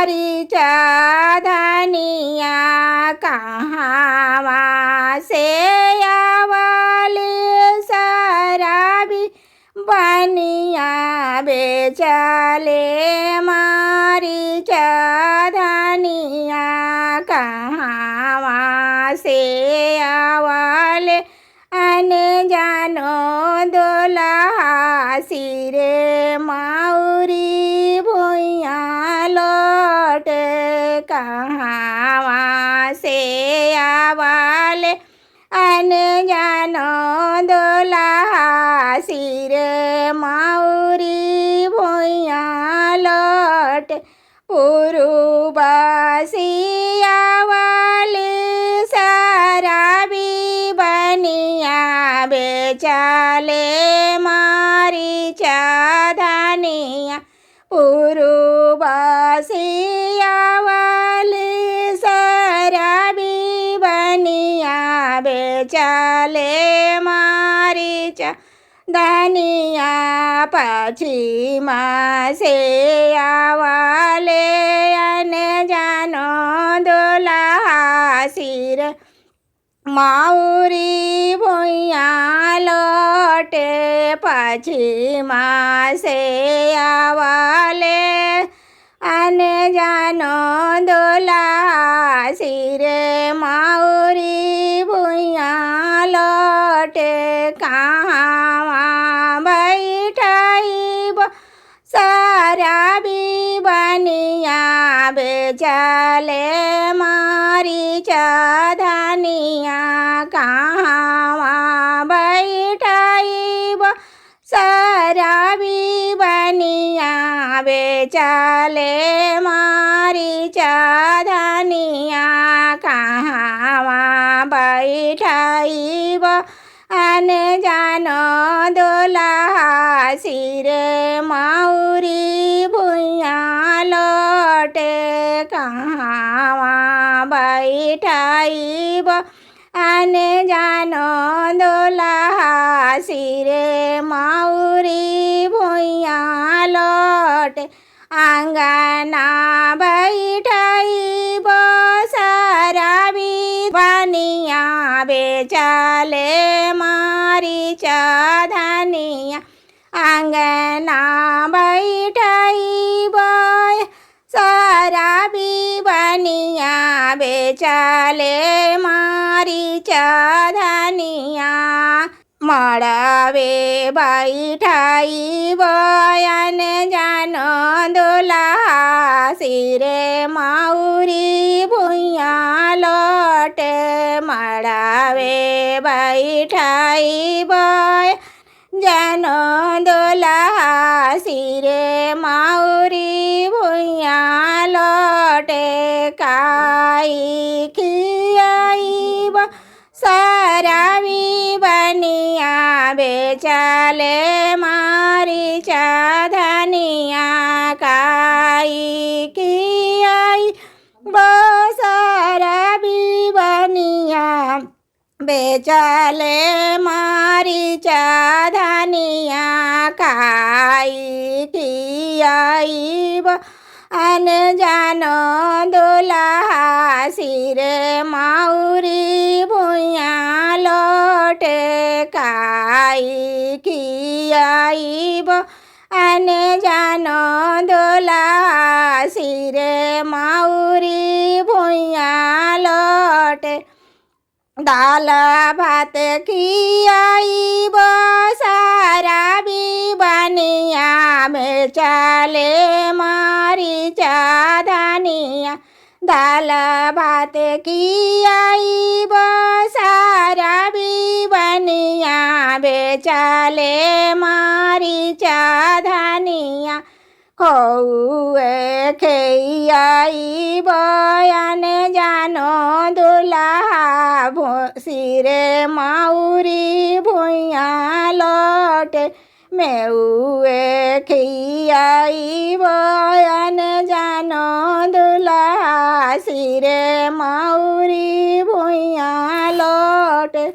मारी चाँदनिया कहवा से आवली शराबी बनिया बेचले मारी चाँदनिया कहवा से आवले अन जानो दुल्हा सिरे माउरी भुइया लौट कहवा से आवले अन जानो दुल्हा सिरे माउरी भुइया लौट उर्वशी आवली शराबी बनिया बेचले मारी चाँदनिया उर्वशी आवली शराबी बनिया बेचले मारी चाँदनिया पश्चिमा से आवले अन जानो दुल्हा सिर माउरी भुइया लौटे पश्चिमा से आवले अन जानो दुल्हा सिर माउरी भुइया लौटे कहवा बैठाइब शराबी बनिया बेचले मारी चाँदनिया कहवा बैठाइब शराबी बनिया बेचले मारी चाँदनिया कहवा बैठाइब अन जानो दुल्हा सिरे माउरी भुइया लौटे कहवा बैठाइब अन जानो दुल्हा सिरे माउरी भुइया लौटे आंगना बैठाइब शराबी बनिया बेचले मारी चाँदनिया आंगना बैठाइब शराबी बनिया बेचले मारी चाँदनिया मड़ावे बैठाइब अन जानो दुल्हा सिरे माउरी भुइया लौटे मड़ावे बैठाइब जानो दुल्हा सिरे माउरी भुइया लौटे काई खियाइब शराबी बनिया बेचले मारी चाँदनिया काई खियाइब शराबी बनिया बेचले मारी चाँदनिया काई खियाइब अन जानो दुल्हा सिरे माउरी भुइया लौटे काई खियाइब अन जानो दुल्हा सिरे माउरी भुइया लौटे दाल भात खियाइब शराबी बनिया बेचले मारी चाँदनिया दाल भात खियाइब शराबी बनिया बेचले मारी चाँदनिया खौए खियाइब अन जानो दुल्हा सिरे माउरी भुइया लौटे मेउए खियाइब अन जानो दुल्हा सिरे माउरी भुइया लौटे।